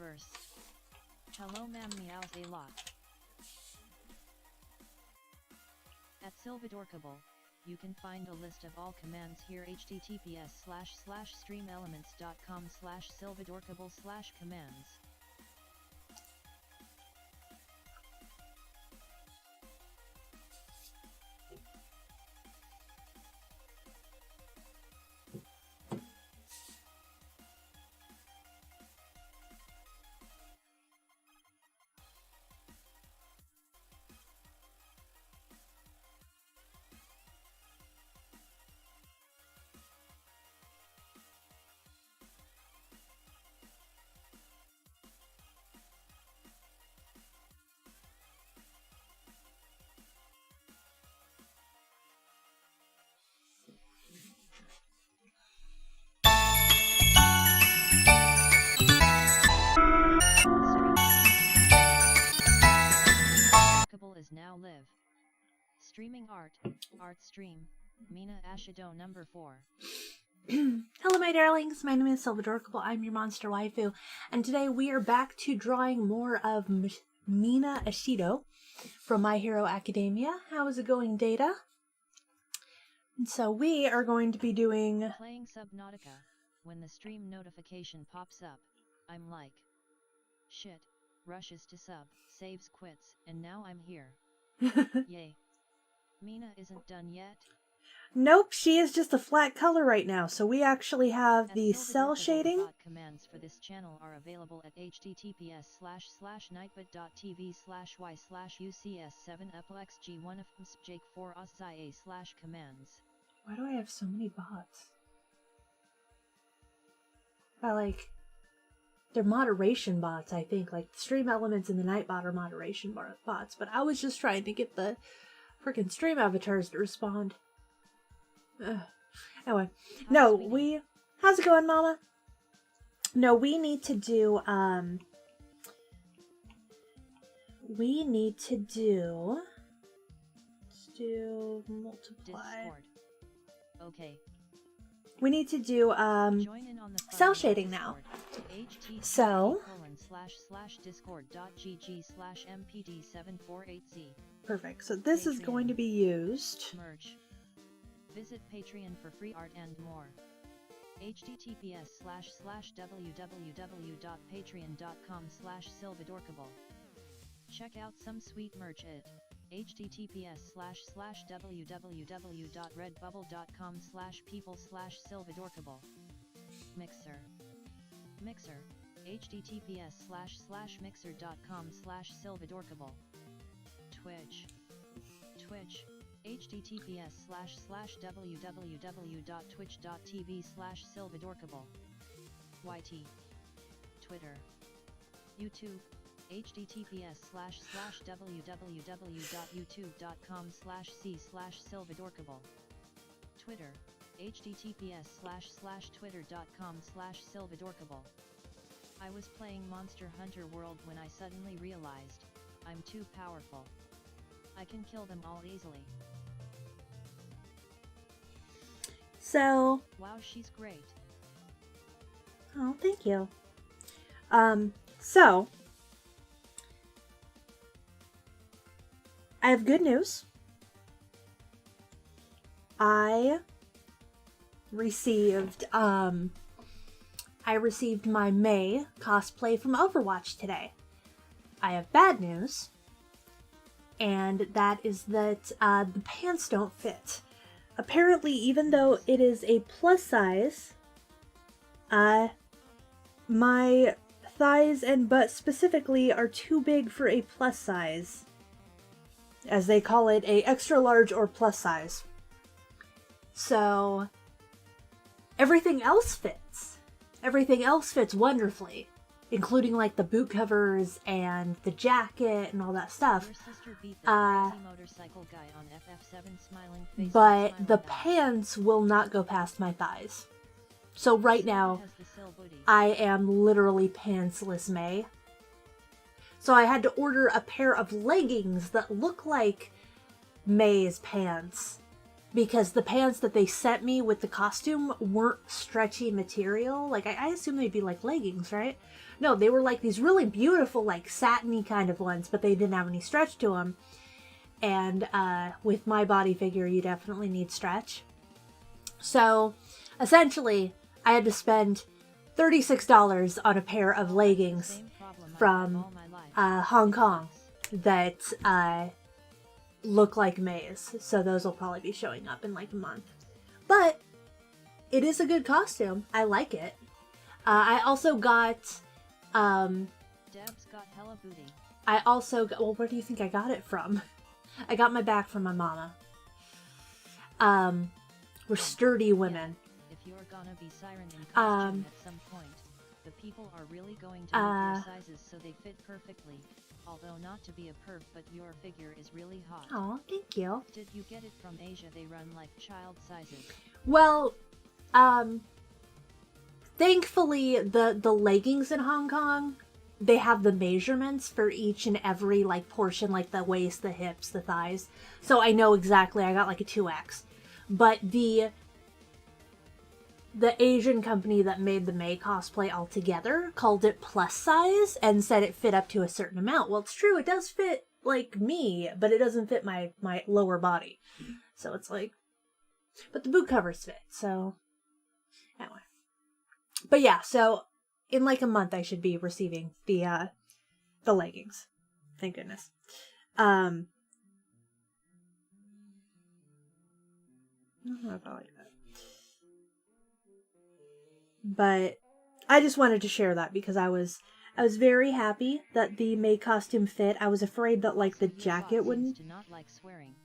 first. Hello ma'am, meows a lot. At Silvadorkable, you can find a list of all commands here. https://streamelements.com/silvadorkable/commands. Is now live. Streaming art stream, Mina Ashido number 4. Hello my darlings, my name is Silvadorkable, I'm your monster waifu, and today we are back to drawing more of Mina Ashido from My Hero Academia. How is it going, Data? And so we are going to be doing... Playing Subnautica. When the stream notification pops up, I'm like, shit. Rushes to sub, saves, quits, and now I'm here. Yay. Mina isn't done yet? Nope, she is just a flat color right now, so we actually have the cell shading. Commands for this channel are available at https://nightbit.tv/y/ucs7uplexg1fmsjake4osza/commands. Why do I have so many bots? They're moderation bots, I think. Like, the Stream Elements and the Nightbot are moderation bots. But I was just trying to get the freaking stream avatars to respond. Anyway. No, we... How's it going, Mama? No, we need to do, Let's do... multiply. Discord. Okay. We need to do, cell shading now. So, discord.gg/mpd748z. Perfect. So this is going to be used. Merch. Visit Patreon for free art and more. https://www.patreon.com/silvadorkable. Check out some sweet merch at https://www.redbubble.com/people/silvadorkable. Mixer. https://mixer.com/silvadorkable. Twitch. https://www.twitch.tv/silvadorkable. YT. Twitter. YouTube. https://www.youtube.com/c/silvadorkable. Twitter. https://twitter.com/silvadorkable. I was playing Monster Hunter World when I suddenly realized, I'm too powerful. I can kill them all easily. So... Wow, she's great. Oh, thank you. So... I have good news. I received my May cosplay from Overwatch today. I have bad news, and that is that the pants don't fit. Apparently, even though it is a plus size, my thighs and butt specifically are too big for a plus size. As they call it, a extra large or plus size. So, everything else fits. Everything else fits wonderfully. Including like the boot covers and the jacket and all that stuff. But the pants will not go past my thighs. So right now, I am literally pantsless May. So I had to order a pair of leggings that look like May's pants, because the pants that they sent me with the costume weren't stretchy material. Like, I assume they'd be like leggings, right? No, they were like these really beautiful, like satiny kind of ones, but they didn't have any stretch to them. And with my body figure, you definitely need stretch. So essentially, I had to spend $36 on a pair of leggings from Hong Kong that look like May's. So those will probably be showing up in like a month. But it is a good costume. I like it. I also got... Deb's got hella booty. I also got... Well, where do you think I got it from? I got my back from my mama. We're sturdy women. If you're gonna be siren in costume at some point, the people are really going to make your sizes so they fit perfectly. Although not to be a perv, but your figure is really hot. Oh, thank you. Did you get it from Asia? They run like child sizes. Well, thankfully the leggings in Hong Kong, they have the measurements for each and every like portion, like the waist, the hips, the thighs. So I know exactly. I got like a 2X. But the Asian company that made the May cosplay altogether called it plus size and said it fit up to a certain amount. Well, it's true. It does fit like me, but it doesn't fit my lower body. So it's like, but the boot covers fit. So anyway, but yeah, so in like a month I should be receiving the leggings. Thank goodness. But I just wanted to share that because I was very happy that the May costume fit. I was afraid that like the jacket wouldn't. Not like swearing.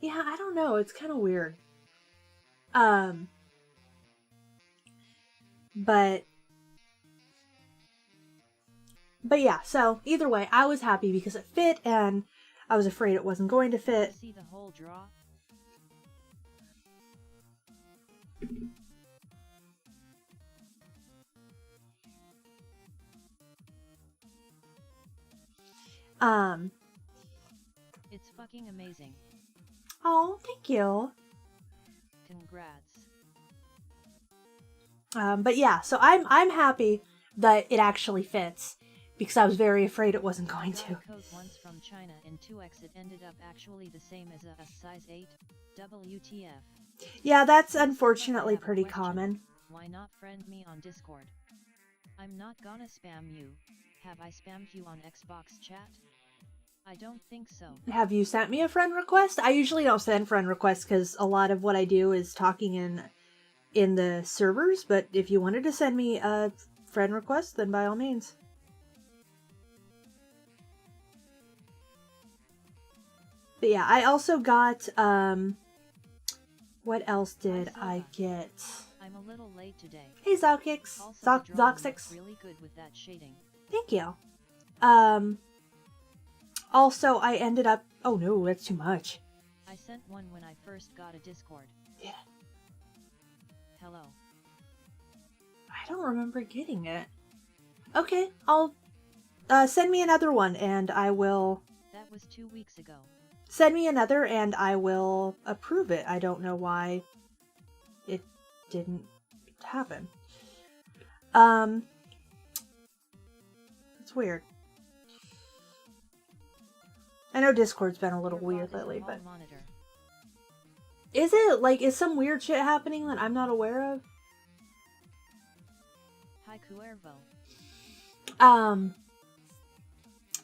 Yeah, I don't know. It's kind of weird. But yeah, so either way, I was happy because it fit, and I was afraid it wasn't going to fit. See the whole draw? It's fucking amazing. Oh, thank you. Congrats. But yeah, so I'm happy that it actually fits because I was very afraid it wasn't going to. Code once from China in 2X, it ended up actually the same as a size 8. WTF. Yeah, that's unfortunately pretty common. Why not friend me on Discord? I'm not gonna spam you. Have I spammed you on Xbox chat? I don't think so. Have you sent me a friend request? I usually don't send friend requests because a lot of what I do is talking in the servers, but if you wanted to send me a friend request, then by all means. But yeah, I also got, what else did I get? I'm a little late today. Hey, Zokix. Zoxix. Really good with that shading. Thank you. Also, I ended up... Oh no, that's too much. I sent one when I first got a Discord. Yeah. Hello. I don't remember getting it. Okay, I'll... send me another one and I will... That was 2 weeks ago. Send me another and I will approve it. I don't know why it didn't happen. It's weird. I know Discord's been a little weird lately, but... Monitor. Is it? Like, is some weird shit happening that I'm not aware of? Hi, Cuervo.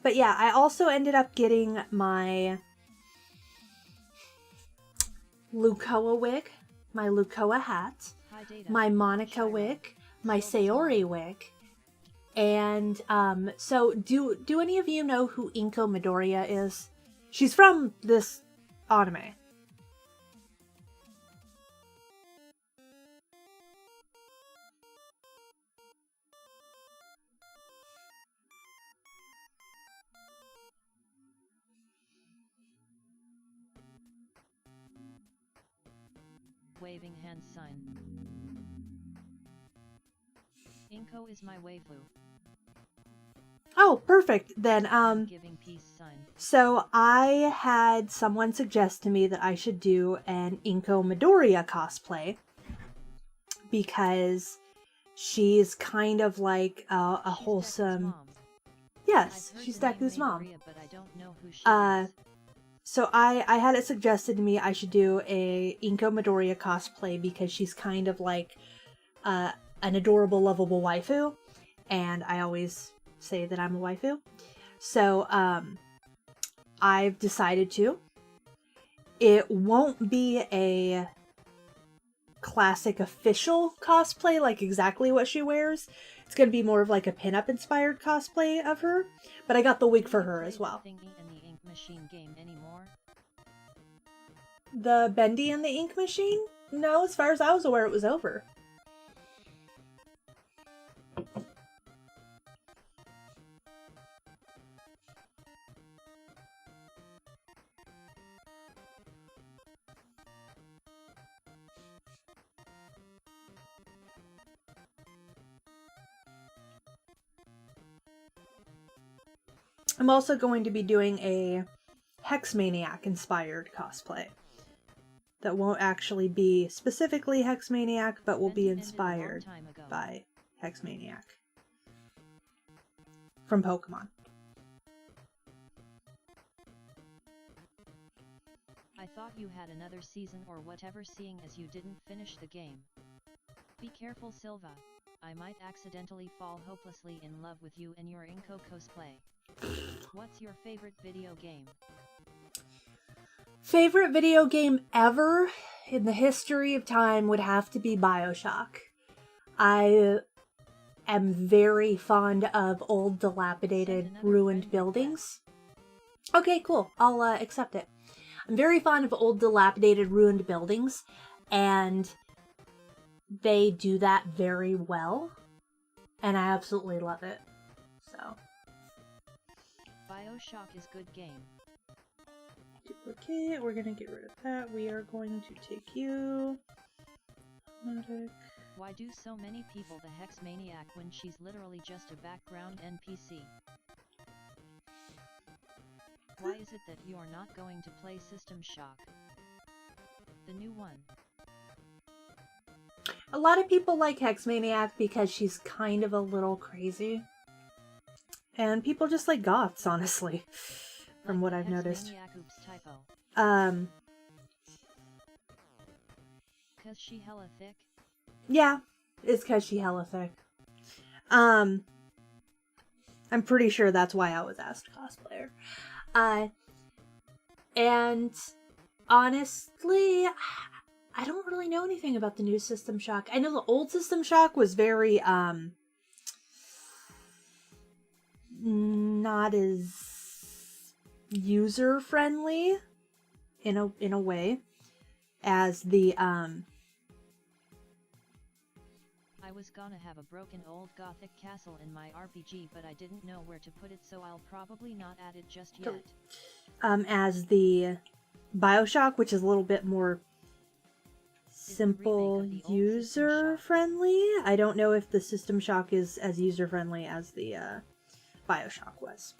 But yeah, I also ended up getting my Lukoa wig, my Lukoa hat, my Monica wig, my Sayori wig, and so do any of you know who Inko Midoriya is? She's from this anime. Waving hand sign. Inko is my waifu. Oh, perfect. Then, Giving peace sign. so I had someone suggest to me that I should do an Inko Midoriya cosplay because she's kind of like a She's wholesome. Deku's mom. Yes, I've heard she's the name Deku's mom. Midoriya, but I don't know who she is. So I had it suggested to me I should do a Inko Midoriya cosplay because she's kind of like an adorable, lovable waifu, and I always say that I'm a waifu. So I've decided to. It won't be a classic official cosplay like exactly what she wears. It's going to be more of like a pinup inspired cosplay of her, but I got the wig for her as well. Thingy in the ink machine game anymore? The Bendy and the Ink Machine? No, as far as I was aware, it was over. I'm also going to be doing a Hex Maniac inspired cosplay that won't actually be specifically Hex Maniac, but will be inspired by Hex Maniac from Pokemon. I thought you had another season or whatever, seeing as you didn't finish the game. Be careful, Silva. I might accidentally fall hopelessly in love with you and your Inko cosplay. What's your favorite video game? Favorite video game ever in the history of time would have to be BioShock. I am very fond of old, dilapidated, ruined buildings. Okay, cool. I'll accept it. I'm very fond of old, dilapidated, ruined buildings, and they do that very well, and I absolutely love it. So, BioShock is good game. Duplicate, we're gonna get rid of that. We are going to take you. Why do so many people the Hex Maniac when she's literally just a background NPC? Why is it that you are not going to play System Shock? The new one. A lot of people like Hex Maniac because she's kind of a little crazy. And people just like goths, honestly. From what I've noticed. Oops, typo. 'Cause she hella thick? Yeah, it's 'cause she hella thick. I'm pretty sure that's why I was asked cosplayer. And honestly, I don't really know anything about the new System Shock. I know the old System Shock was very, not as user-friendly in a way as the, I was gonna have a broken old gothic castle in my RPG, but I didn't know where to put it, so I'll probably not add it just yet. As the BioShock, which is a little bit more simple, user-friendly. I don't know if the System Shock is as user-friendly as the BioShock was.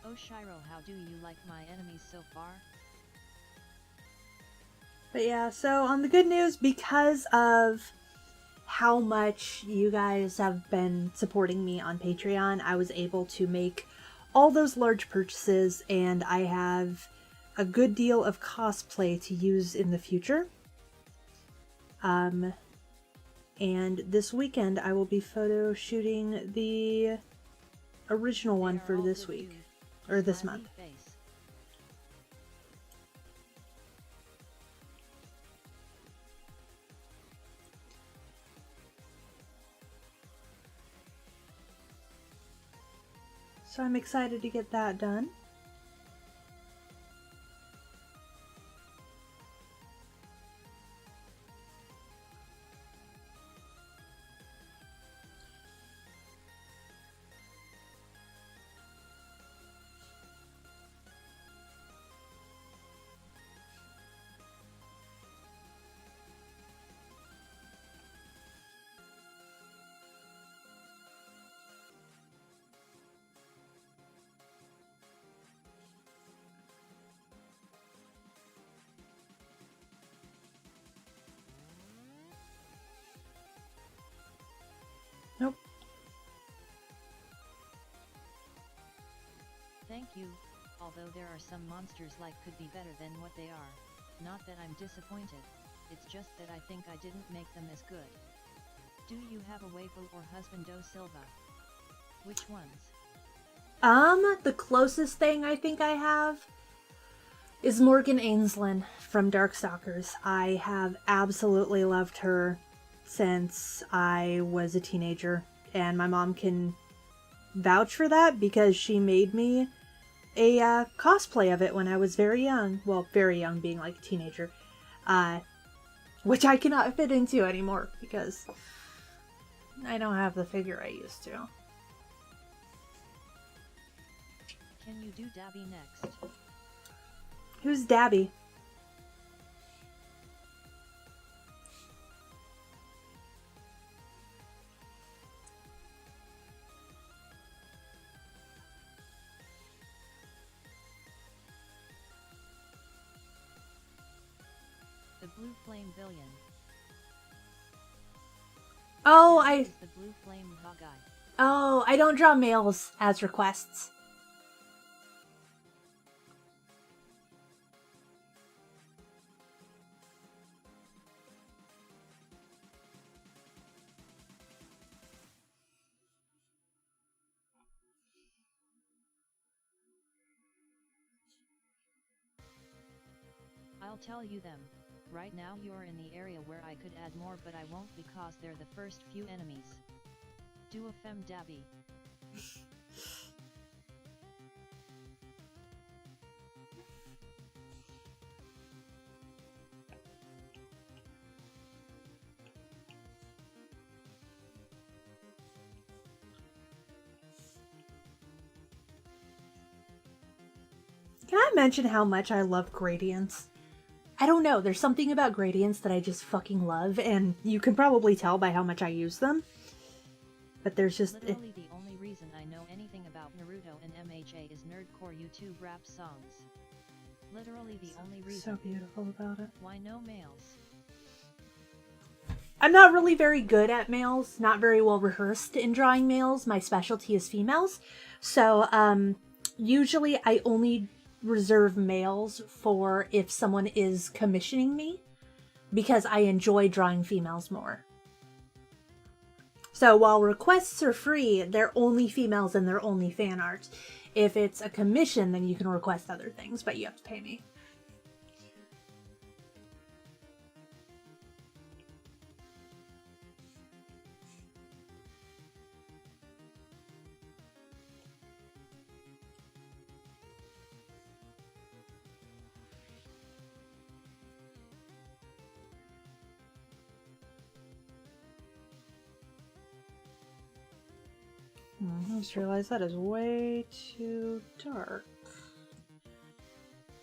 Oh Shiro, how do you like my enemies so far? But yeah, so on the good news, because of how much you guys have been supporting me on Patreon, I was able to make all those large purchases, and I have a good deal of cosplay to use in the future. And this weekend I will be photo shooting the original one They are for all this good week. dude. Or this Smiley month. face. So I'm excited to get that done. Nope. Thank you, although there are some monsters like could be better than what they are. Not that I'm disappointed, it's just that I think I didn't make them as good. Do you have a waifu or husbando Silva? Which ones? The closest thing I think I have is Morgan Ainslin from Darkstalkers. I have absolutely loved her since I was a teenager, and my mom can vouch for that because she made me a cosplay of it when I was very young. Well, very young being like a teenager. Which I cannot fit into anymore because I don't have the figure I used to. Can you do Dabby next? Who's Dabby? The Blue Flame Villain. Oh, Dabby is the Blue Flame guy. Oh, I don't draw males as requests. I'll tell you them. Right now you're in the area where I could add more, but I won't because they're the first few enemies. Do a fem Dabby. Can I mention how much I love gradients? I don't know, there's something about gradients that I just fucking love, and you can probably tell by how much I use them. But there's just... Literally the only reason I know anything about Naruto and MHA is nerdcore YouTube rap songs. Literally the only reason. So beautiful about it. Why no males? I'm not really very good at males, not very well rehearsed in drawing males. My specialty is females. So, usually I only reserve males for if someone is commissioning me, because I enjoy drawing females more. So while requests are free, they're only females and they're only fan art. If it's a commission, then you can request other things, but you have to pay me. I just realized that is way too dark.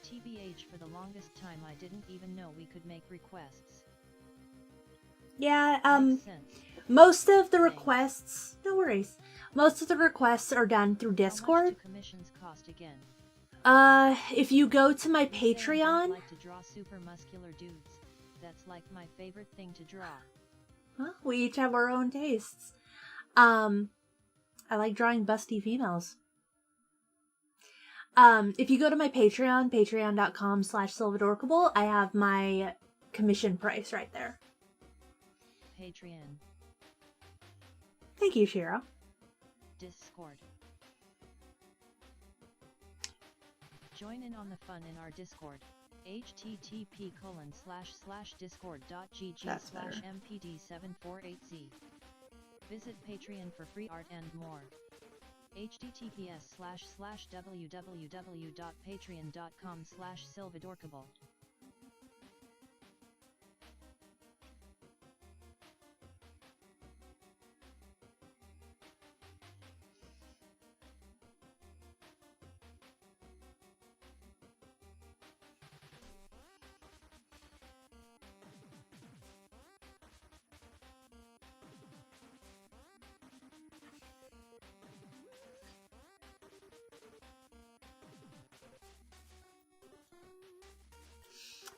TBH, for the longest time I didn't even know we could make requests. Yeah, Makes sense. most of the requests, no worries. Most of the requests are done through How much Discord. do commissions cost again? If you go to my You say I Patreon, don't like to draw super muscular dudes. That's like my favorite thing to draw. well, we each have our own tastes. I like drawing busty females. If you go to my Patreon, patreon.com/Silvadorkable, I have my commission price right there. Patreon. Thank you, Shiro. Discord. Join in on the fun in our Discord. http://discord.gg/mpd748z. Visit Patreon for free art and more. https://www.patreon.com/Silvadorkable.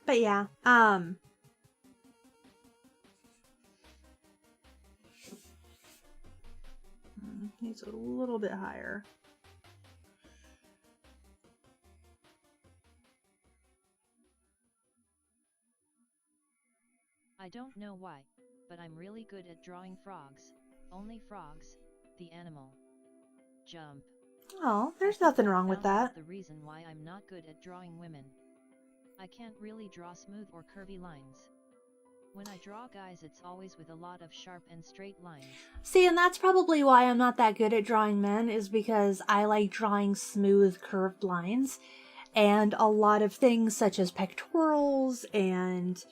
But yeah, needs a little bit higher. I don't know why, but I'm really good at drawing frogs. Only frogs, the animal. Jump. Oh, there's nothing wrong with that. The reason why I'm not good at drawing women. I can't really draw smooth or curvy lines. When I draw guys, it's always with a lot of sharp and straight lines. See, and that's probably why I'm not that good at drawing men, is because I like drawing smooth, curved lines. And a lot of things such as pectorals and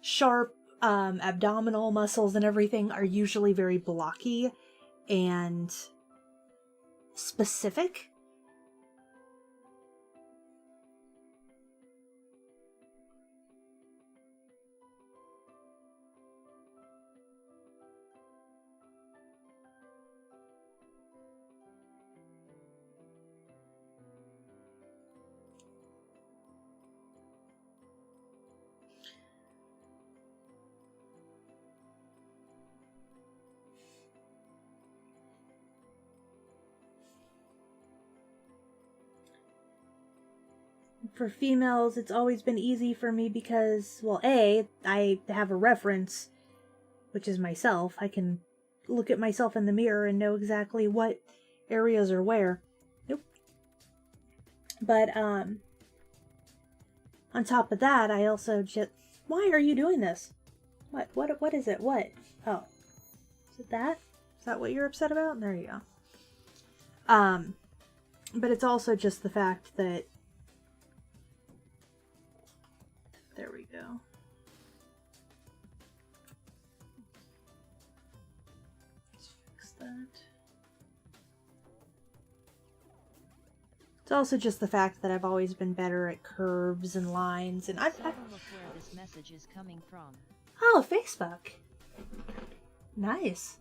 sharp abdominal muscles and everything are usually very blocky and specific. For females, it's always been easy for me because, well, A, I have a reference, which is myself. I can look at myself in the mirror and know exactly what areas are where. Nope. But, on top of that, I also just... Why are you doing this? What is it? What? Oh. Is it that? Is that what you're upset about? There you go. But it's also just the fact that... There we go. Let's fix that. It's also just the fact that I've always been better at curves and lines, and I've Look where this message is coming from. Oh, Facebook. Nice.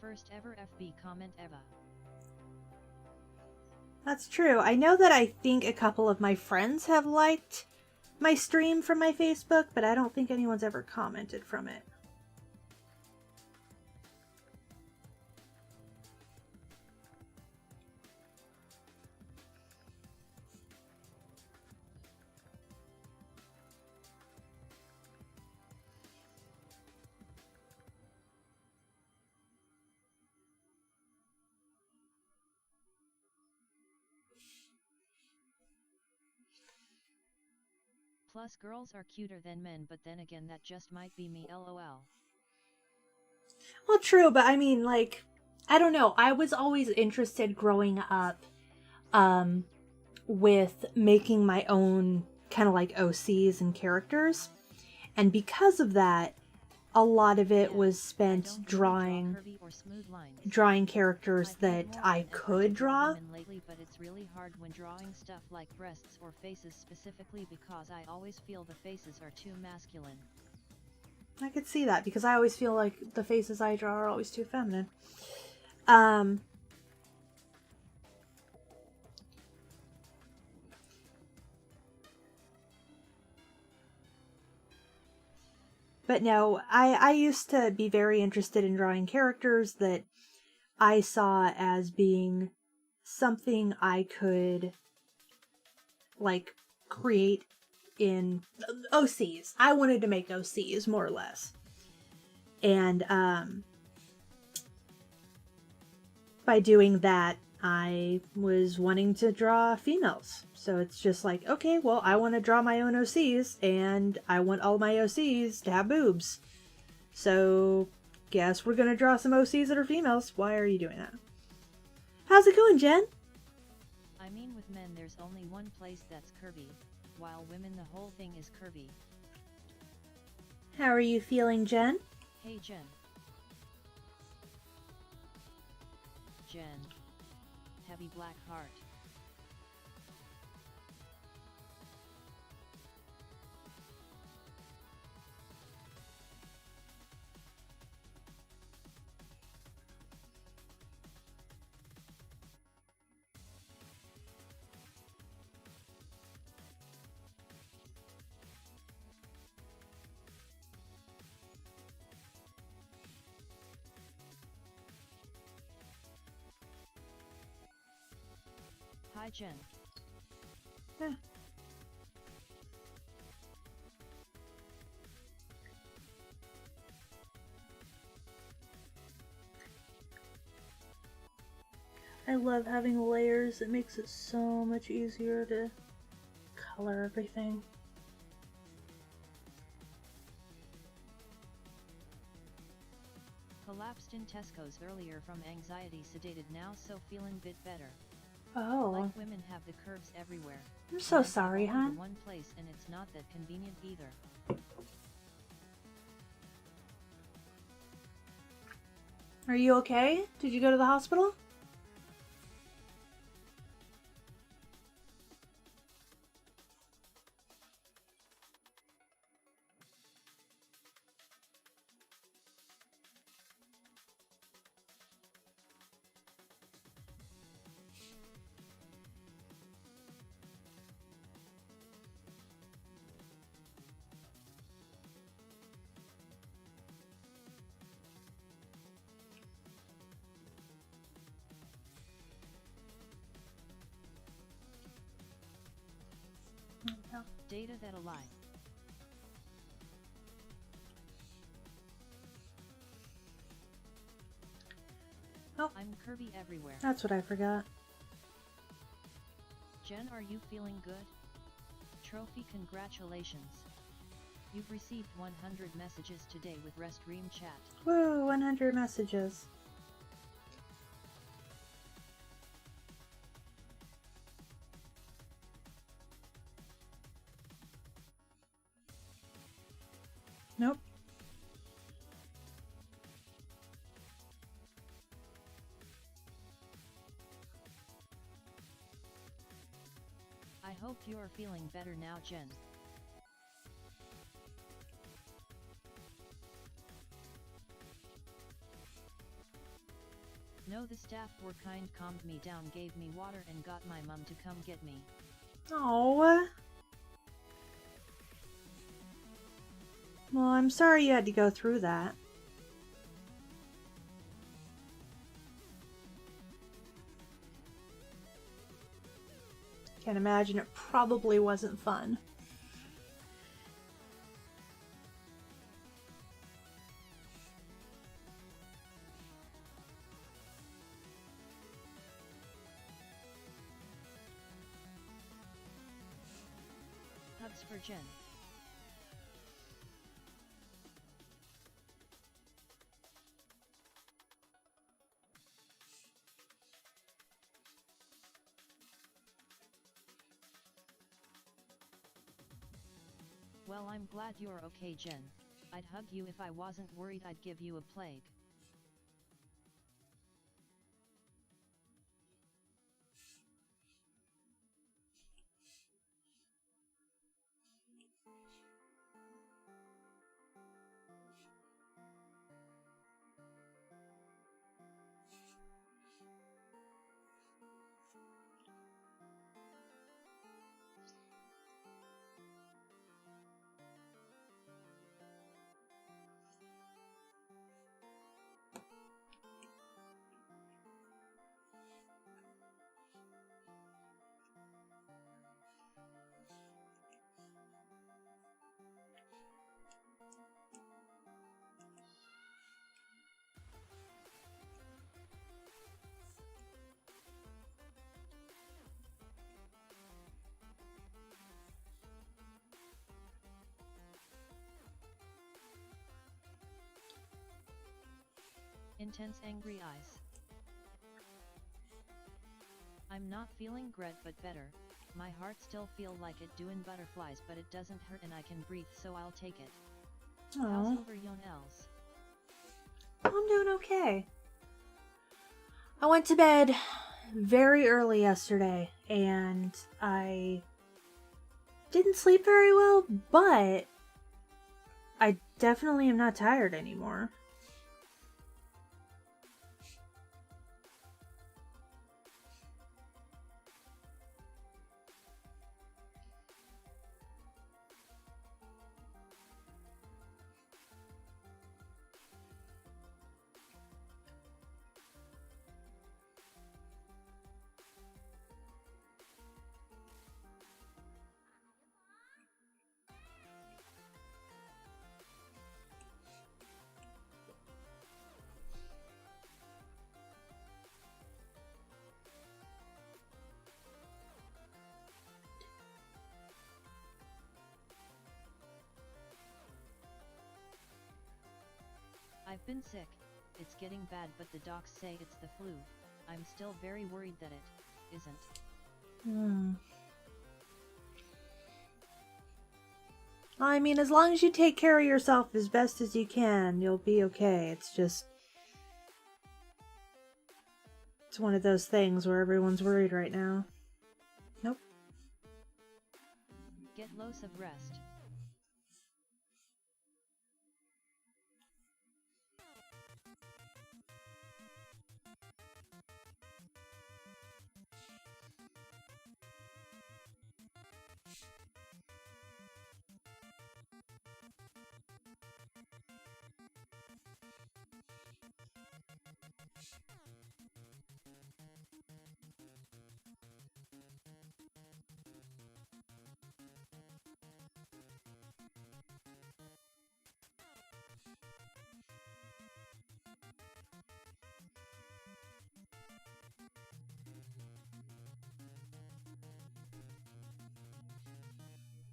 First ever FB comment ever. That's true. I know that I think a couple of my friends have liked my stream from my Facebook, but I don't think anyone's ever commented from it. Plus girls are cuter than men, but then again that just might be me, lol. Well, true, but I mean, like, I don't know. I was always interested growing up with making my own kind of like OCs and characters. And because of that, a lot of it was spent drawing characters that I could draw. Lately, but it's really hard when drawing stuff like breasts or faces specifically because I always feel the faces are too masculine. I could see that because I always feel like the faces I draw are always too feminine. But no, I used to be very interested in drawing characters that I saw as being something I could, like, create in OCs. I wanted to make OCs, more or less. And by doing that, I was wanting to draw females. So it's just like, okay, well, I want to draw my own OCs, and I want all my OCs to have boobs. So, guess we're gonna draw some OCs that are females. Why are you doing that? How's it going, Jen? I mean, with men there's only one place that's curvy, while women the whole thing is curvy. How are you feeling, Jen? Hey Jen. Jen. Heavy black heart. Hi Jen. I love having layers. It makes it so much easier to color everything. Collapsed in Tesco's earlier from anxiety, sedated now, so feeling bit better. Oh. Like women have the curves everywhere. I'm so sorry, only hon. the one place, and it's not that convenient either. Are you okay? Did you go to the hospital? Data that a lie. Oh. I'm curvy everywhere. That's what I forgot. Jen, are you feeling good? Trophy, congratulations. You've received 100 messages today with Restream chat. Woo, 100 messages. Nope. I hope you're feeling better now, Jen. No, the staff were kind, calmed me down, gave me water, and got my mum to come get me. Oh. Well, I'm sorry you had to go through that. Can't imagine it probably wasn't fun. Hugs for Jen. Well, I'm glad you're okay, Jen. I'd hug you if I wasn't worried I'd give you a plague. Intense angry eyes. I'm not feeling great but better. My heart still feel like it doing butterflies but it doesn't hurt and I can breathe so I'll take it. How's Aww. over yon else? I'm doing okay. I went to bed very early yesterday and I didn't sleep very well, but I definitely am not tired anymore. I've been sick, it's getting bad but the docs say it's the flu. I'm still very worried that it isn't. I mean, as long as you take care of yourself as best as you can, you'll be okay. It's one of those things where everyone's worried right now. Nope. Get loads of rest.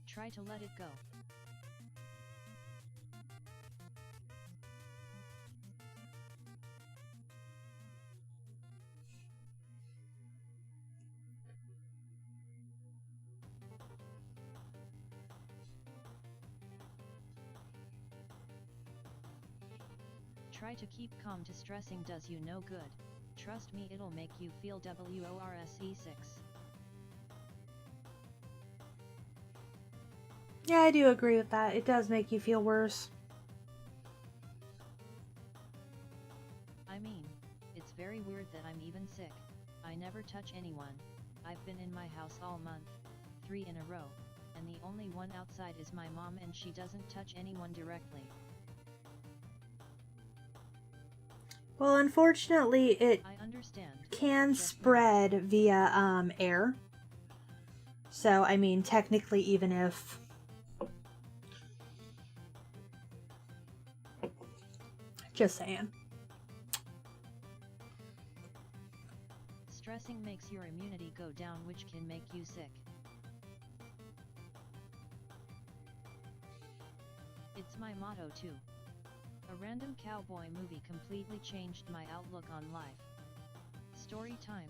Try to let it go. Try to keep calm. Distressing does you no good. Trust me, it'll make you feel worse. Yeah, I do agree with that. It does make you feel worse. I mean, it's very weird that I'm even sick. I never touch anyone. I've been in my house all month, 3 in a row, and the only one outside is my mom and she doesn't touch anyone directly. Well, unfortunately, it I understand. can spread via air. So, I mean, technically, even if... Just saying. Stressing makes your immunity go down, which can make you sick. It's my motto too. A random cowboy movie completely changed my outlook on life. Story time.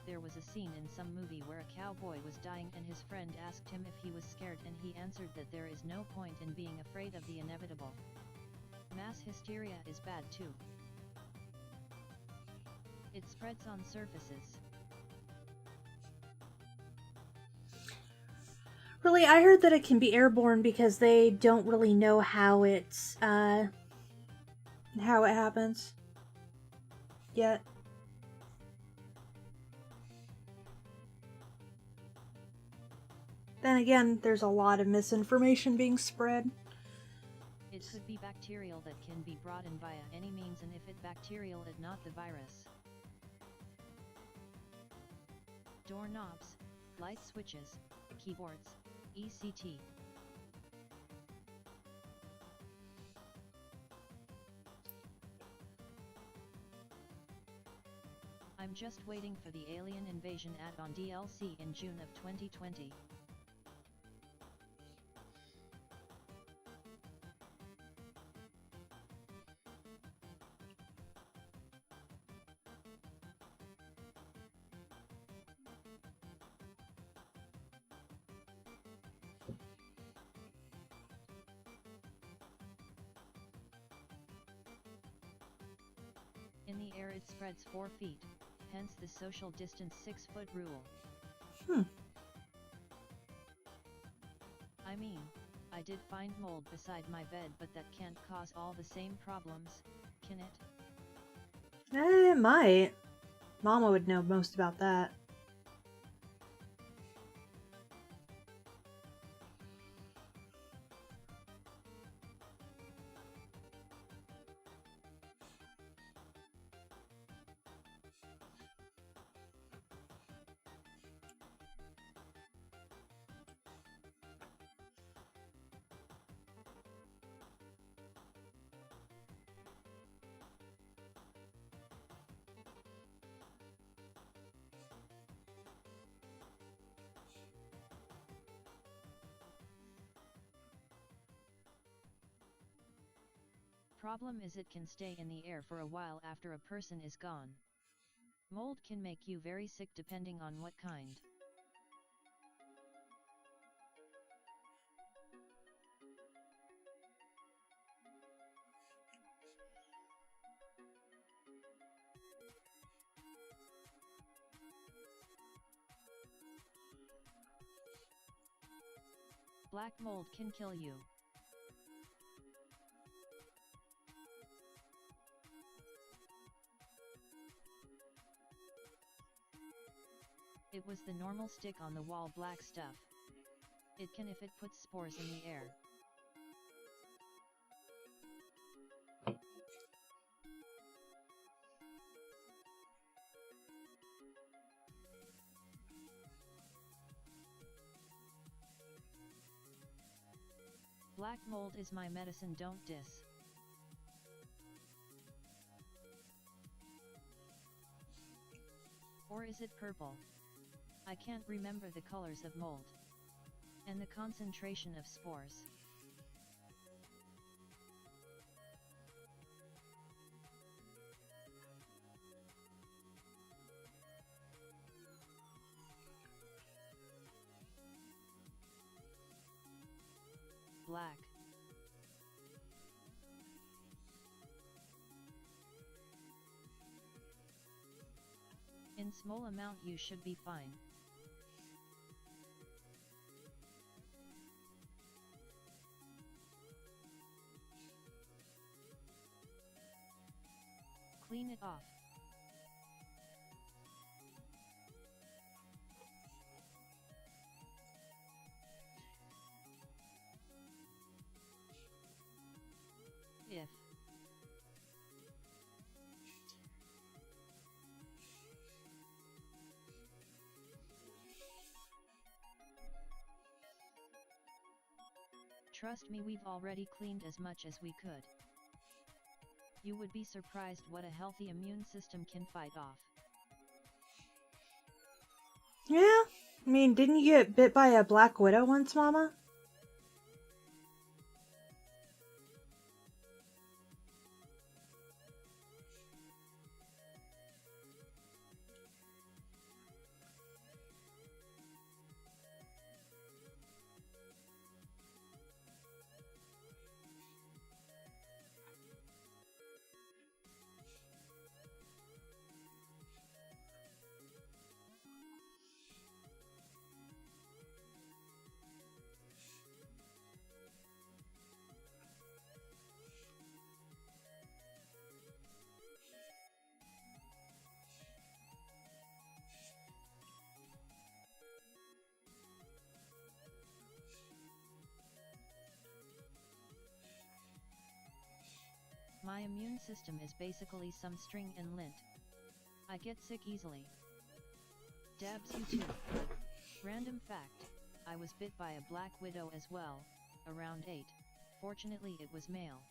There was a scene in some movie where a cowboy was dying and his friend asked him if he was scared and he answered that there is no point in being afraid of the inevitable. Mass hysteria is bad too. It spreads on surfaces. Really, I heard that it can be airborne because they don't really know how it happens yet. Then again, there's a lot of misinformation being spread. It could be bacterial that can be brought in via any means, and if it bacterial it not the virus. Doorknobs, light switches, keyboards, ECT. I'm just waiting for the Alien Invasion add-on DLC in June of 2020. In the air it spreads 4 feet, hence the social distance 6-foot rule. I mean, I did find mold beside my bed, but that can't cause all the same problems, can it? It might. Mama would know most about that. Problem is it can stay in the air for a while after a person is gone. Mold can make you very sick depending on what kind. Black mold can kill you. It was the normal stick on the wall black stuff. It can if it puts spores in the air. Black mold is my medicine, don't diss. Or is it purple? I can't remember the colors of mold. And the concentration of spores. Black. In small amount you should be fine. Clean it off. If trust me, we've already cleaned as much as we could. You would be surprised what a healthy immune system can fight off. Yeah? I mean, didn't you get bit by a black widow once, Mama? My immune system is basically some string and lint. I get sick easily. Dabs you too. Random fact, I was bit by a black widow as well, around 8, fortunately it was male.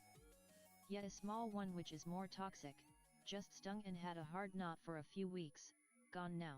Yet a small one which is more toxic, just stung and had a hard knot for a few weeks, gone now.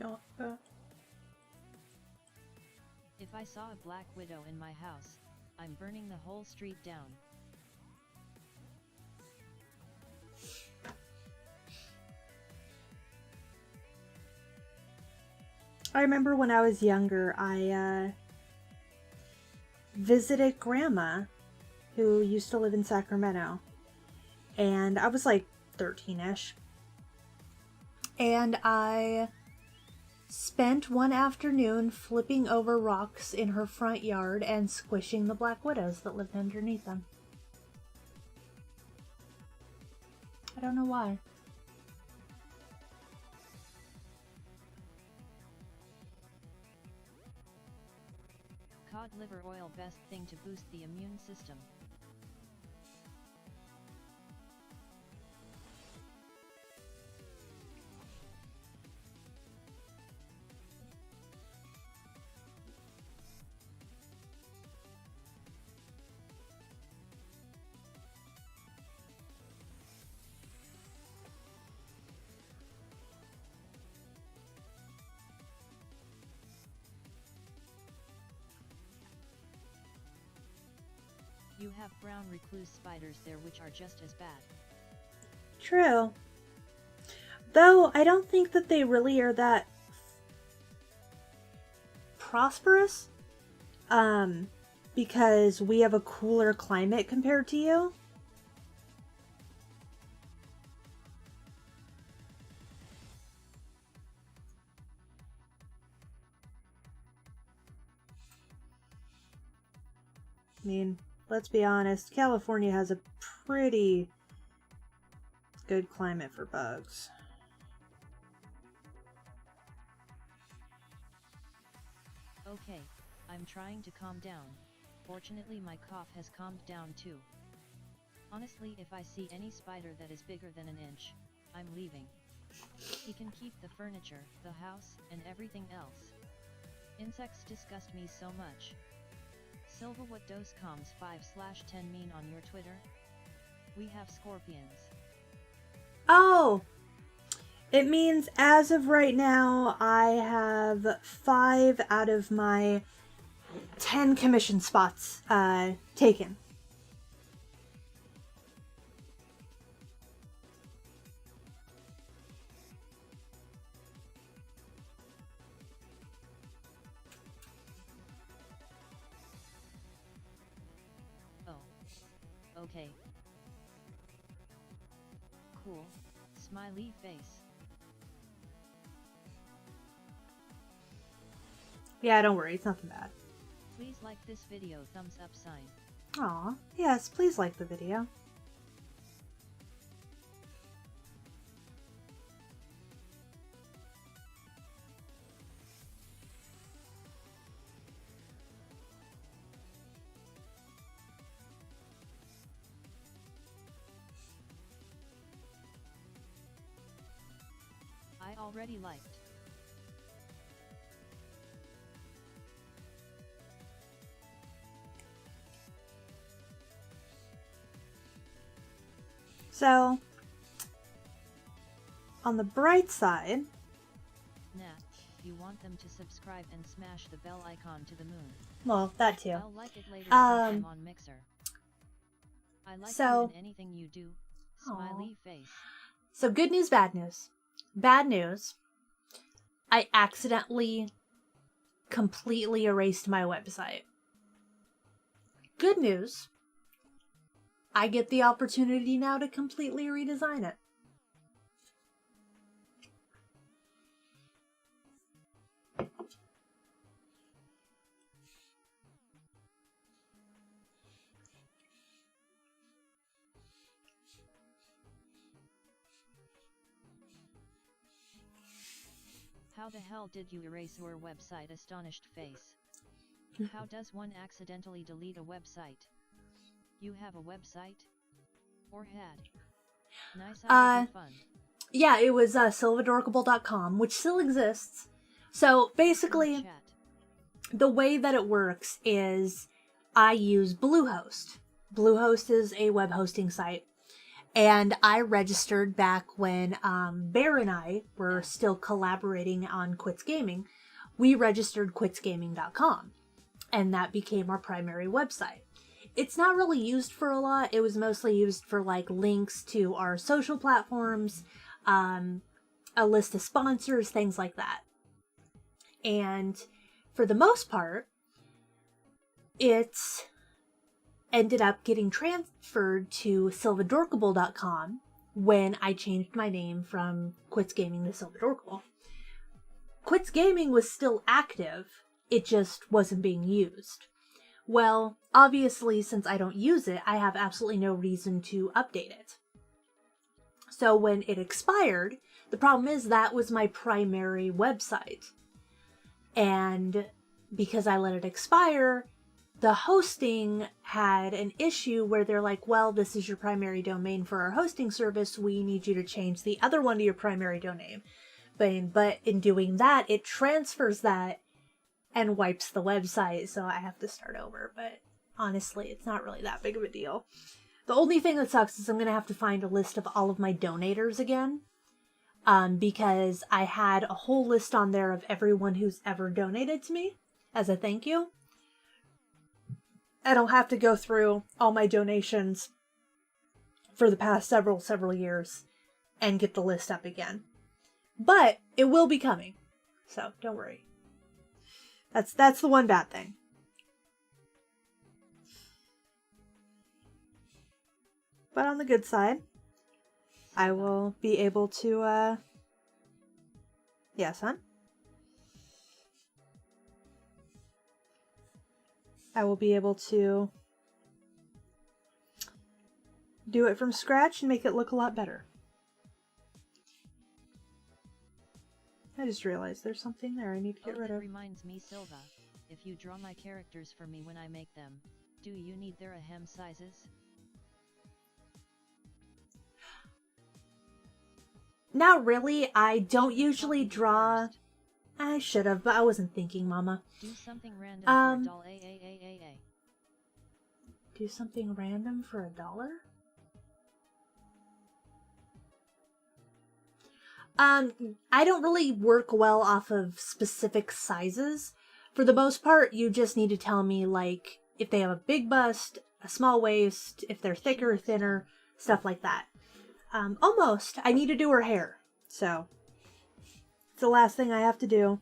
Go. If I saw a black widow in my house, I'm burning the whole street down. I remember when I was younger, I visited Grandma, who used to live in Sacramento. And I was like 13-ish. And I spent one afternoon flipping over rocks in her front yard and squishing the black widows that lived underneath them. I don't know why. Cod liver oil, best thing to boost the immune system. You have brown recluse spiders there which are just as bad. True. Though I don't think that they really are that prosperous. Because we have a cooler climate compared to you. I mean, let's be honest, California has a pretty good climate for bugs. Okay, I'm trying to calm down. Fortunately my cough has calmed down too. Honestly, if I see any spider that is bigger than an inch, I'm leaving. He can keep the furniture, the house, and everything else. Insects disgust me so much. Silva, what dos coms 5/10 mean on your Twitter? We have scorpions. Oh! It means as of right now, I have 5 out of my 10 commission spots taken. Oh. Okay. Cool. Smiley face. Yeah, don't worry, it's nothing bad. Please like this video, thumbs up sign. Aw, yes, please like the video. I already liked. So, on the bright side... Nah, you want them to subscribe and smash the bell icon to the moon. Well, that too. I'll like it later since I'm on Mixer. I like you in anything you do. Smiley face. So good news, bad news. Bad news. I accidentally completely erased my website. Good news. I get the opportunity now to completely redesign it. How the hell did you erase your website? Astonished face. How does one accidentally delete a website? You have a website? Or had? Nice idea, fun. Yeah, it was Silvadorkable.com, which still exists. So basically, the way that it works is I use Bluehost. Bluehost is a web hosting site. And I registered back when Bear and I were still collaborating on Quits Gaming. We registered quitsgaming.com, and that became our primary website. It's not really used for a lot. It was mostly used for like links to our social platforms, a list of sponsors, things like that. And for the most part, it ended up getting transferred to Silvadorkable.com when I changed my name from Quits Gaming to Silvadorkable. Quits Gaming was still active, it just wasn't being used. Well, obviously, since I don't use it, I have absolutely no reason to update it. So when it expired, the problem is that was my primary website. And because I let it expire, the hosting had an issue where they're like, well, this is your primary domain for our hosting service. We need you to change the other one to your primary domain. But in doing that, it transfers that and wipes the website. So I have to start over. But honestly, it's not really that big of a deal. The only thing that sucks is I'm going to have to find a list of all of my donators again. Because I had a whole list on there of everyone who's ever donated to me as a thank you. I don't have to go through all my donations for the past several years and get the list up again. But it will be coming. So don't worry. That's the one bad thing. But on the good side, I will be able to, yes, hon? I will be able to do it from scratch and make it look a lot better. I just realized there's something there I need to get rid of. Reminds me, Silva, if you draw my characters for me when I make them, do you need their ahem sizes? Not really. I don't usually draw... I should have, but I wasn't thinking, Mama. Do something random for a doll. Do something random for $1? I don't really work well off of specific sizes. For the most part, you just need to tell me, like, if they have a big bust, a small waist, if they're thicker or thinner, stuff like that. Almost. I need to do her hair, so it's the last thing I have to do.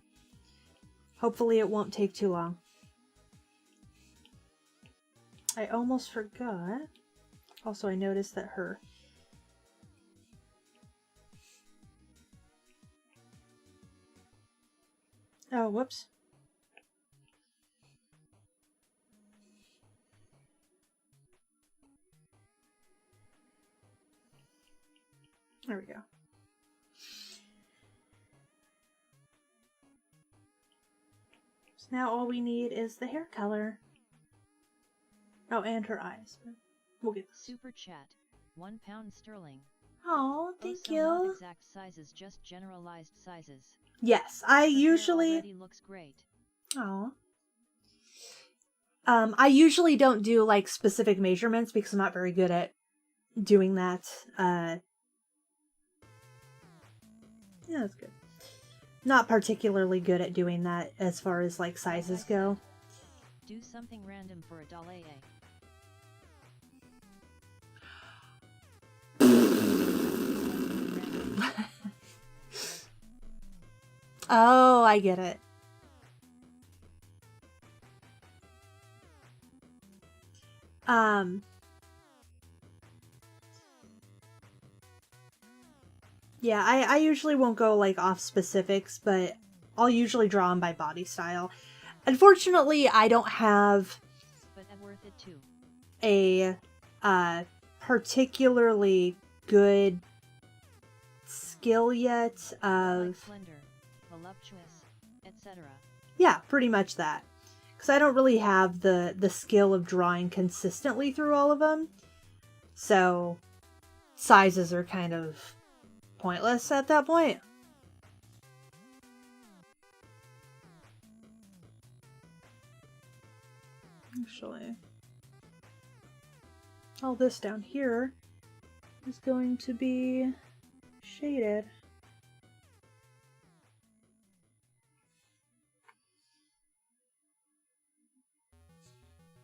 Hopefully it won't take too long. I almost forgot. Also, I noticed that her... Oh, whoops. There we go. So now all we need is the hair color. Oh, and her eyes. We'll get this. Super chat, £1 sterling. Oh, thank so you. Not exact sizes, just generalized sizes. Yes, I Her usually... hair already looks great. Oh. I usually don't do like specific measurements because I'm not very good at doing that. Yeah, that's good. Not particularly good at doing that as far as like sizes go. Do something random for $1. Oh, I get it. Yeah, I usually won't go like off specifics, but I'll usually draw them by body style. Unfortunately, I don't have but worth it too. a particularly good skill yet of like slender, voluptuous, etc. Yeah, pretty much that. Because I don't really have the skill of drawing consistently through all of them. So sizes are kind of pointless at that point. Actually, all this down here is going to be shaded.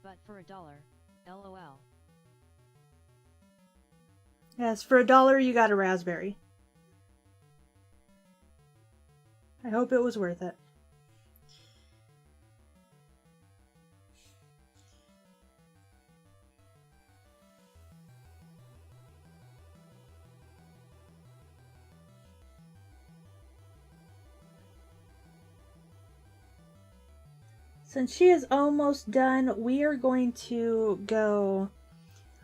But for $1, LOL. Yes, for $1 you got a raspberry. I hope it was worth it. Since she is almost done, we are going to go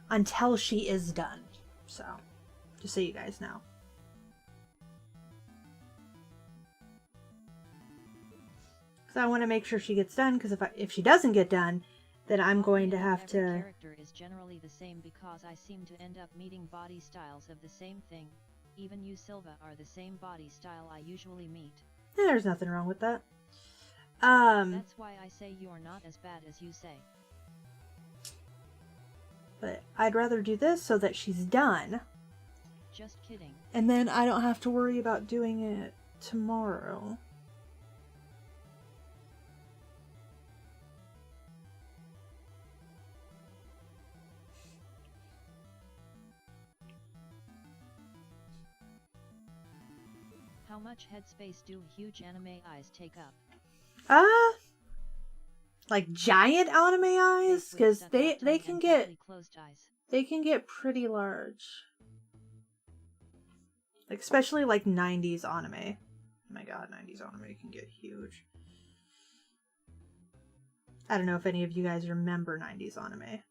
until she is done. So, just so you guys know. Because I want to make sure she gets done, because if she doesn't get done, then I'm going to have to... Every character is generally the same because I seem to end up meeting body styles of the same thing. Even you, Silva, are the same body style I usually meet. Yeah, there's nothing wrong with that. That's why I say you're not as bad as you say. But I'd rather do this so that she's done. Just kidding. And then I don't have to worry about doing it tomorrow. How much headspace do huge anime eyes take up? Like giant anime eyes, because they can get pretty large. Like, especially like 90s anime. Oh my god, 90s anime can get huge. I don't know if any of you guys remember 90s anime.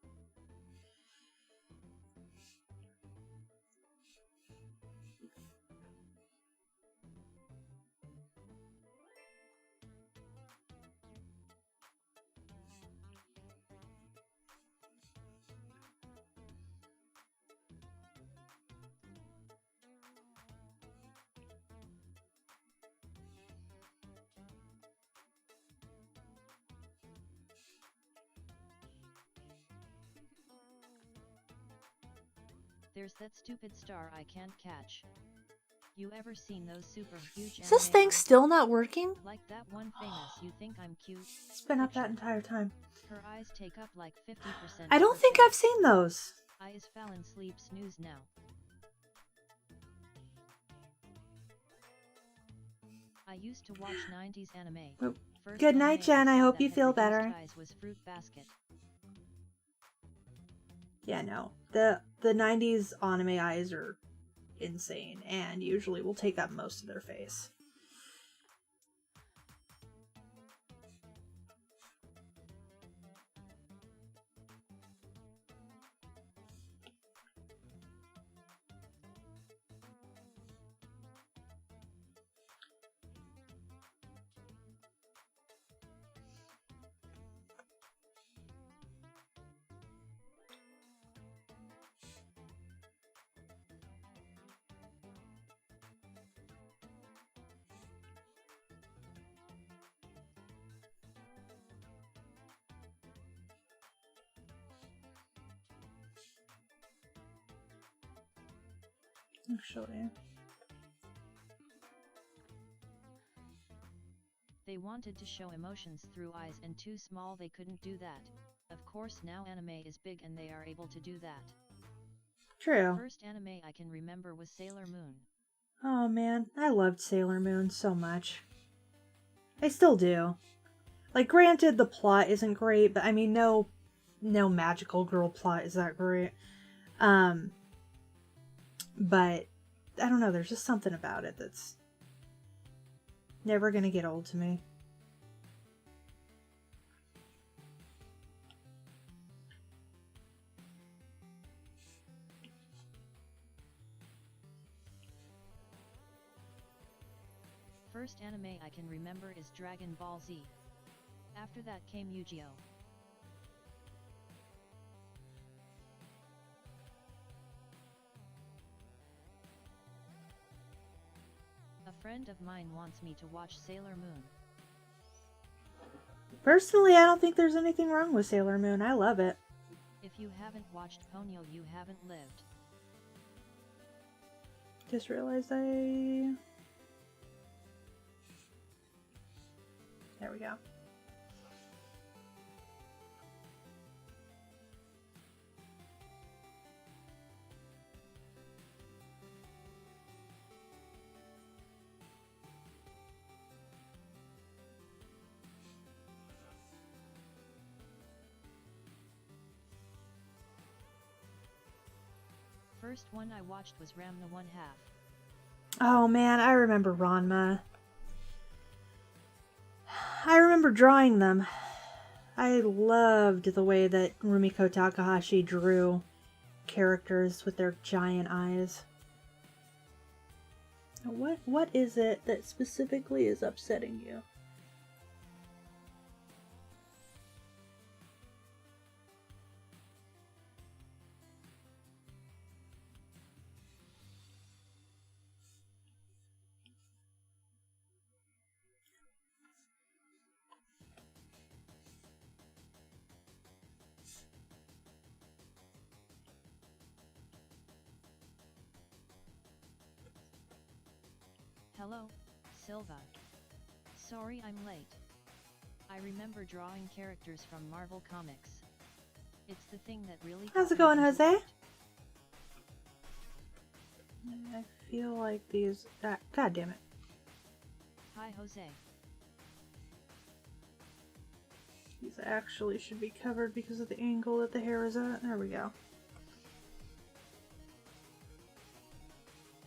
There's that stupid star I can't catch. You ever seen those super huge Is this thing eyes? still not working? Like that one famous you think I'm cute? It's been up that entire time. Her eyes take up like 50%. I don't think I've seen those. Eyes fallen sleep snooze now. I used to watch 90s anime. Good night, Jen. I hope you feel better. Eyes was Fruit Basket. Yeah, no. The 90s anime eyes are insane and usually will take up most of their face. Actually. They wanted to show emotions through eyes and too small they couldn't do that. Of course now anime is big and they are able to do that. True. First anime I can remember was Sailor Moon. Oh man, I loved Sailor Moon so much. I still do. Like, granted the plot isn't great, but I mean no magical girl plot is that great. But I don't know, there's just something about it that's never gonna get old to me. First anime I can remember is Dragon Ball Z. After that came Yu-Gi-Oh! A friend of mine wants me to watch Sailor Moon. Personally, I don't think there's anything wrong with Sailor Moon. I love it. If you haven't watched Ponyo, you haven't lived. Just realized I... There we go. First one I watched was Ram the One Half. Oh man, I remember Ranma. I remember drawing them. I loved the way that Rumiko Takahashi drew characters with their giant eyes. What is it that specifically is upsetting you? Hello, Silva. Sorry I'm late. I remember drawing characters from Marvel Comics. It's the thing that really... How's it going, Jose? I feel like these... God damn it. Hi, Jose. These actually should be covered because of the angle that the hair is at. There we go.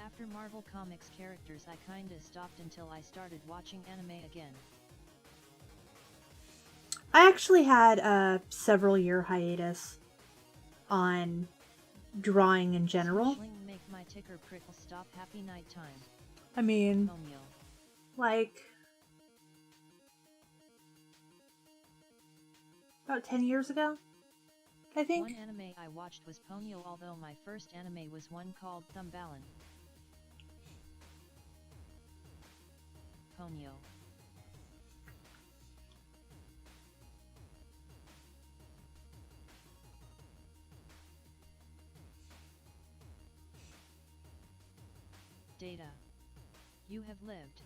After Marvel Comics characters I kinda stopped until I started watching anime again. I actually had a several-year hiatus on drawing in general. Make my ticker prickle stop. Happy night time. I mean, Ponyo. like, about 10 years ago, I think. One anime I watched was Ponyo, although my first anime was one called Thumballin. Ponyo. Data. You have lived.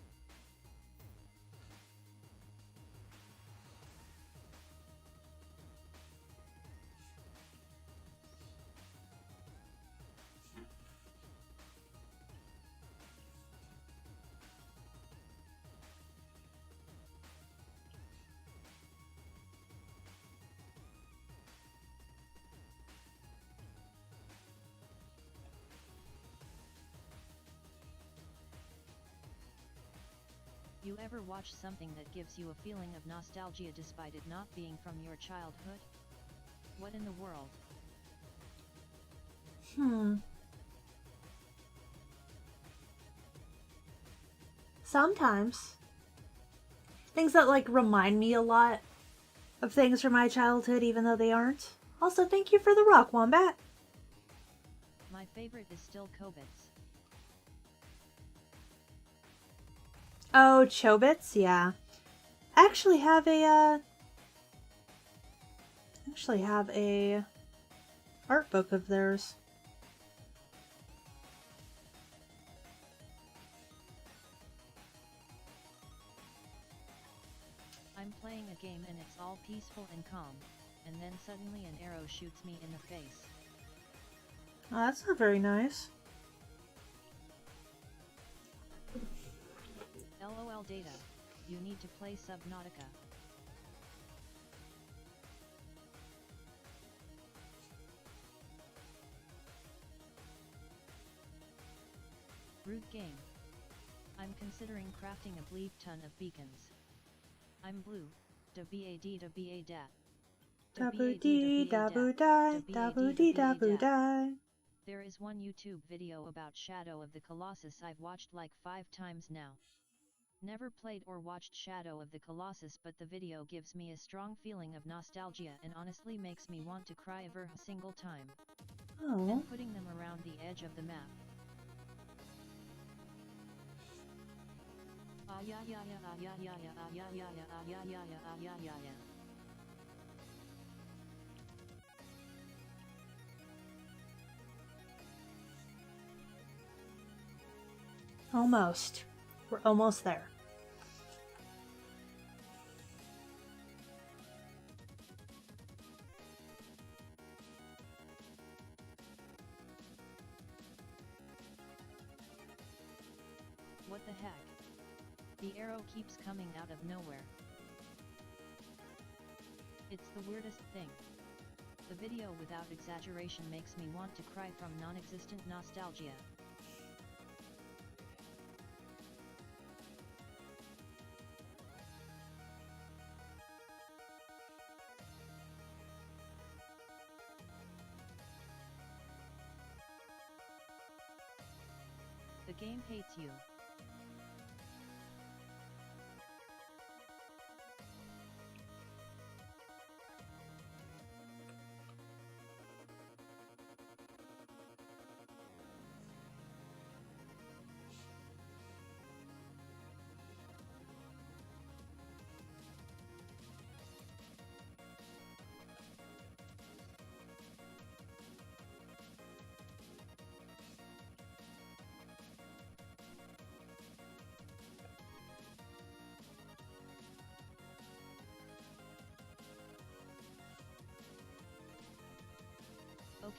You ever watch something that gives you a feeling of nostalgia despite it not being from your childhood? What in the world? Sometimes. Things that, like, remind me a lot of things from my childhood, even though they aren't. Also, thank you for the rock, Wombat. My favorite is still Kobits. Oh, Chobits? Yeah. I actually have a art book of theirs. I'm playing a game and it's all peaceful and calm, and then suddenly an arrow shoots me in the face. Oh, that's not very nice. LOL Data. You need to play Subnautica. Rude game. I'm considering crafting a bleep ton of beacons. I'm blue. Da ba dat. Dabu-dee, dabu-die, dabu-dee, dabu-die. There is one YouTube video about Shadow of the Colossus I've watched like 5 times now. Never played or watched Shadow of the Colossus, but the video gives me a strong feeling of nostalgia and honestly makes me want to cry every single time. Oh. And putting them around the edge of the map. Ah ya ya ya ah ya ya ya ah ya ya ya ah ya ya ya ah ya ya ya. Almost. We're almost there. What the heck? The arrow keeps coming out of nowhere. It's the weirdest thing. The video without exaggeration makes me want to cry from non-existent nostalgia. The game hates you.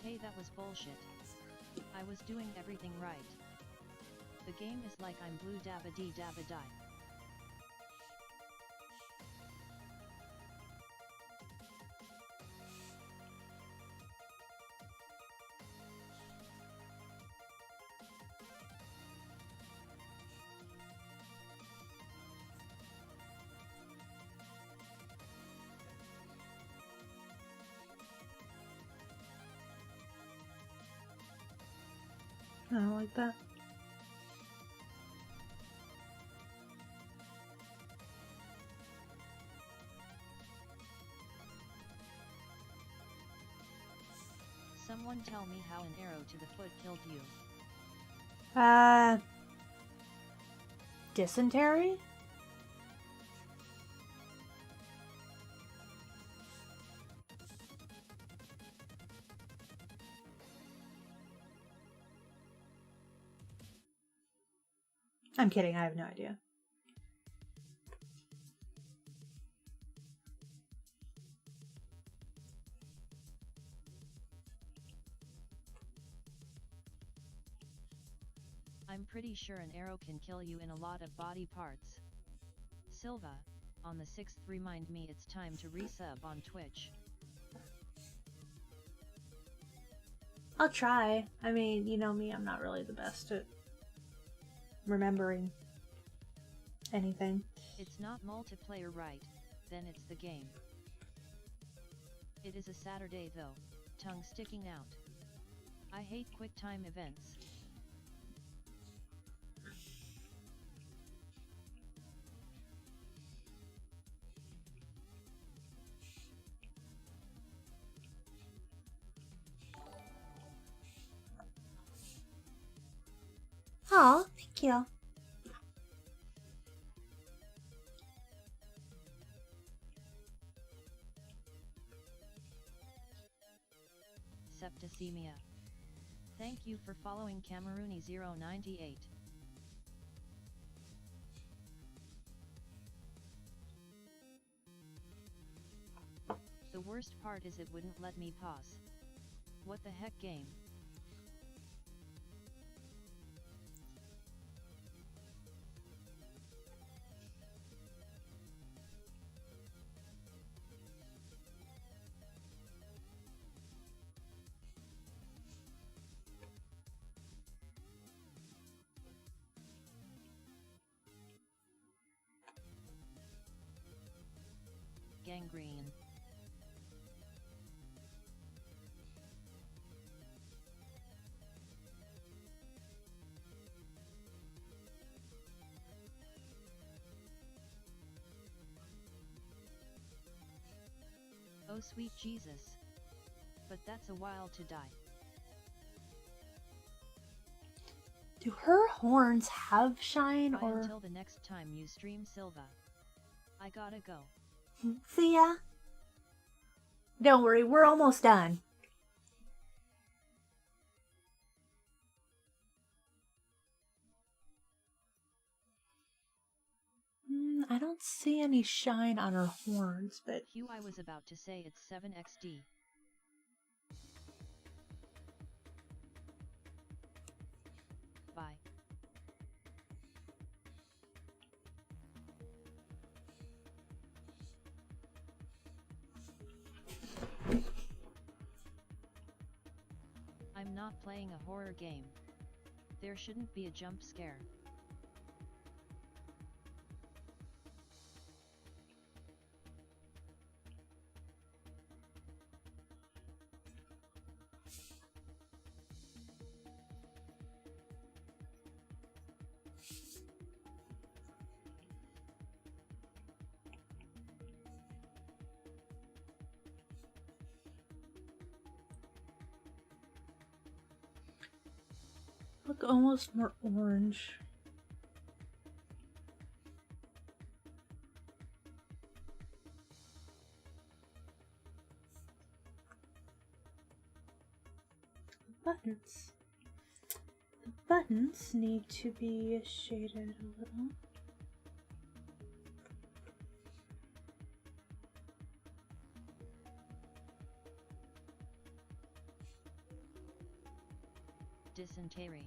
Okay, that was bullshit. I was doing everything right. The game is like I'm blue dabba dee dabba die. I don't like that. Someone tell me how an arrow to the foot killed you. Dysentery? I'm kidding, I have no idea. I'm pretty sure an arrow can kill you in a lot of body parts. Silva, on the 6th remind me it's time to resub on Twitch. I'll try. I mean, you know me, I'm not really the best at remembering anything. It's not multiplayer, right? Then it's the game. It is a Saturday though, tongue sticking out. I hate quick time events. Oh, thank you. Septicemia. Thank you for following Camerooni098. The worst part is it wouldn't let me pause. What the heck game? Gangrene. Oh sweet Jesus. But that's a while to die. Do her horns have shine Bye or... until the next time you stream, Silva. I gotta go. See ya. Don't worry, we're almost done. don't see any shine on her horns, but... Hugh, I was about to say it's 7XD. Bye. I'm not playing a horror game. There shouldn't be a jump scare. Look almost more orange. Buttons. The buttons need to be shaded a little. Dysentery.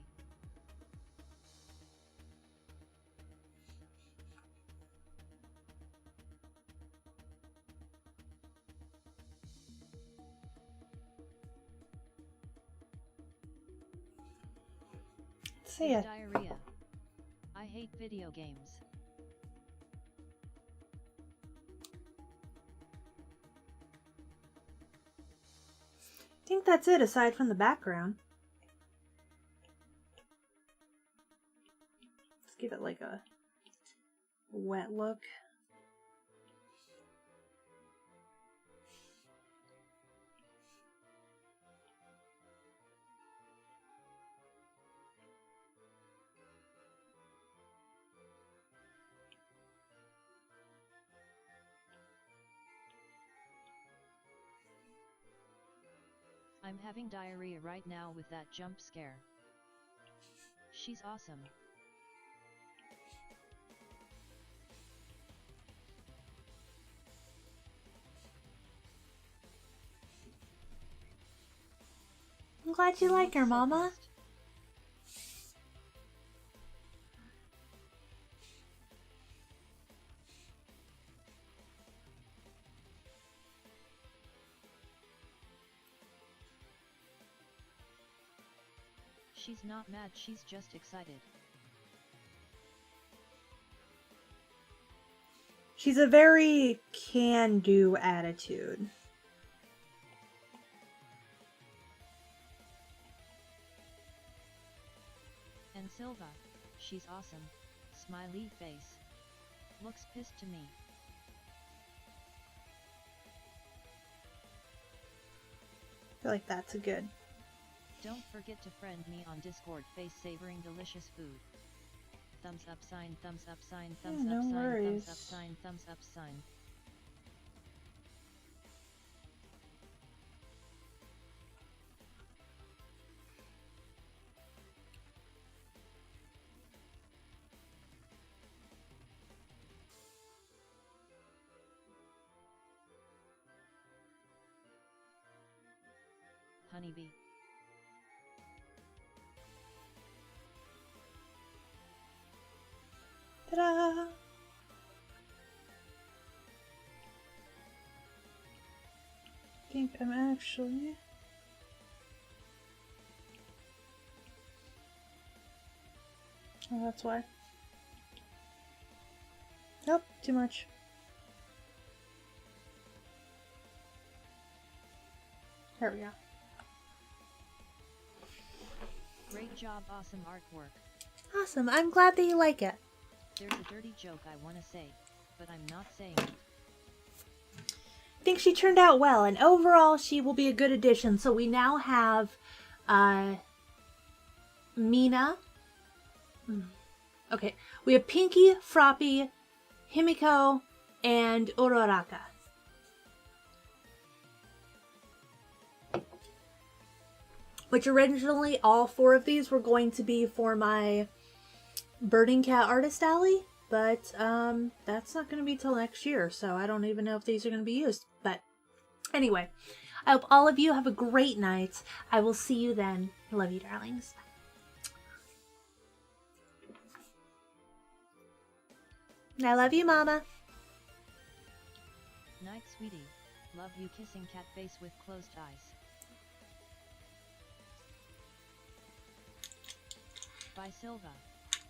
See it. Diarrhea. I hate video games. I think that's it aside from the background. Let's give it like a wet look. I'm having diarrhea right now with that jump scare. She's awesome. I'm glad you like her, Mama. She's not mad, she's just excited. She's a very can-do attitude. And Silva, she's awesome. Smiley face. Looks pissed to me. I feel like that's a good. Don't forget to friend me on Discord, face savoring delicious food. Thumbs up sign, thumbs up sign, thumbs Yeah, up no sign, worries. thumbs up sign, thumbs up sign. Honeybee. Ta-da! I think I'm actually... Oh, that's why. Nope, too much. There we go. Great job, awesome artwork. Awesome, I'm glad that you like it. There's a dirty joke I want to say, but I'm not saying it. I think she turned out well, and overall she will be a good addition. So we now have Mina. Okay, we have Pinky, Froppy, Himiko, and Uraraka. Which originally all four of these were going to be for my Birding Cat Artist Alley, but that's not going to be till next year, so I don't even know if these are going to be used. But anyway, I hope all of you have a great night. I will see you then. I love you, darlings. I love you, Mama. Night, sweetie. Love you, kissing cat face with closed eyes. By Silva.